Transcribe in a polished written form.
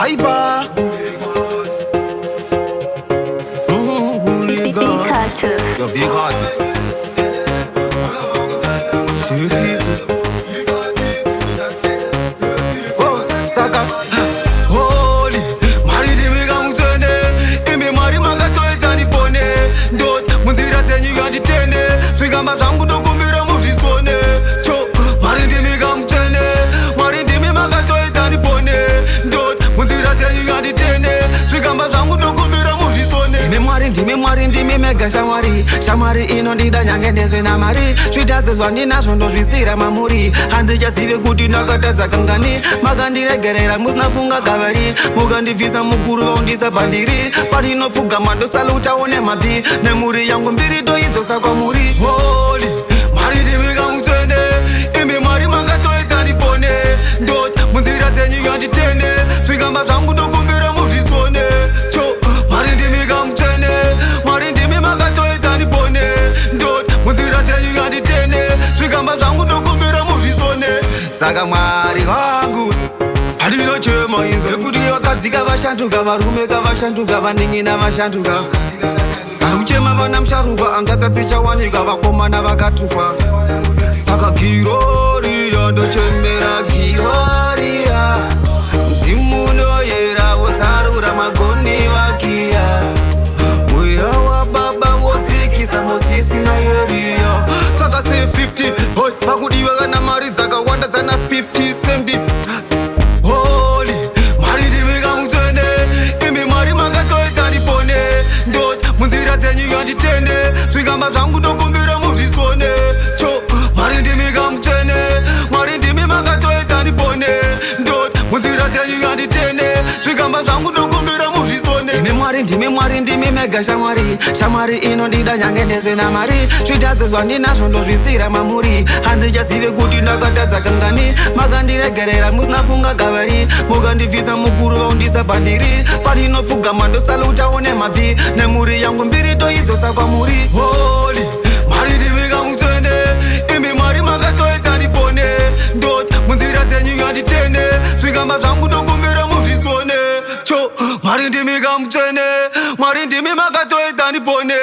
Hyper. Bully God. You're big artist. Oh, Saka. Holy. Mari di mi gamutene. Imi mari magatoeta ni pone. Dot. Munzira tenyi gadi tene. Swingamba zangu dokumbira muvizone. Cho. Mari di mi gamutene. Mari di mi magatoeta ni pone. Dot. Munzira tenyi gadi tene. Swingamba zangu dokumbira muvizone. Ndimi mwari ndimi mega shamwari. Shamwari inondida nyange ndeze na mari. Svitadzizwa ndinazvo ndozvisira mamuri. Handichazive kuti ndakatadza kangani. Makandiregerera musinafunga gavari. Mukandibvisa mukuru vaundisa pandiri. Pandinopfugama ndosalutawo nemabvi. Nemhuri yangu mbiri toidzosa kwamuri. Holy, mari ndimi kamutsvene. Imi mari makatoita ndipone. Ndoti munzira dzenyu nganditende. Zvikamba zvangu ndokumbira muzvisone. Cho, mari ndimi kamutsvene. Mari ndimi makatoita ndipone. Ndoti munzira dzenyu nganditende. Zvikamba zvangu ndokumbira muzvisone. Saka mwari wangu handinochema inzwa yekuti vakadzika vashanduka, varume kavashanduka, vaning'ina vashanduka. Akuchema vana musharuka angatadzichawanika, vakomana vakatukwa. Saka Gloria ndochemera Gloria. Mzimu unoyera wosarura magoni vakiya. Mweya wababa wodzikisa Mosisi na Elia. Saka say 50 hoi pakudiwa kana mari dzakawanda dzana 50 centi. Holy, mari ndimi kamutsvene. Imi mari makatoita ndipone. Ndoti munzira dzenyu nganditende. Zvikamba zvangu ndokumbira muzvisone. Cho, mari ndimi kamutsvene. Mari ndimi makatoita ndipone. Ndoti munzira dzenyu nganditende. Zvikamba zvangu ndokumbira muzvisone. Ndimi mwari ndimi mega shamwari. Shamwari inondida nyange ndeze na mari. Zvitadzizwa ndinazvo ndozvisira mamuri. Handichazive kuti ndakatadza kangani. Makandiregerera musinafunga gavari. Mukandibvisa mukuru vaundisa pandiri. Pandinopfugama ndosalutawo nemabvi. Nemhuri yangu mbiri toidzosa kwamuri. Holy, mari ndimi kamutsvene. Imi mari makatoita ndipone. Ndoti munzira dzenyu nganditende. Zvikamba zvangu ndokumbira muzvisone. Cho, mari ndimi kamutsvene. Mari ndimi makatoita ndipone.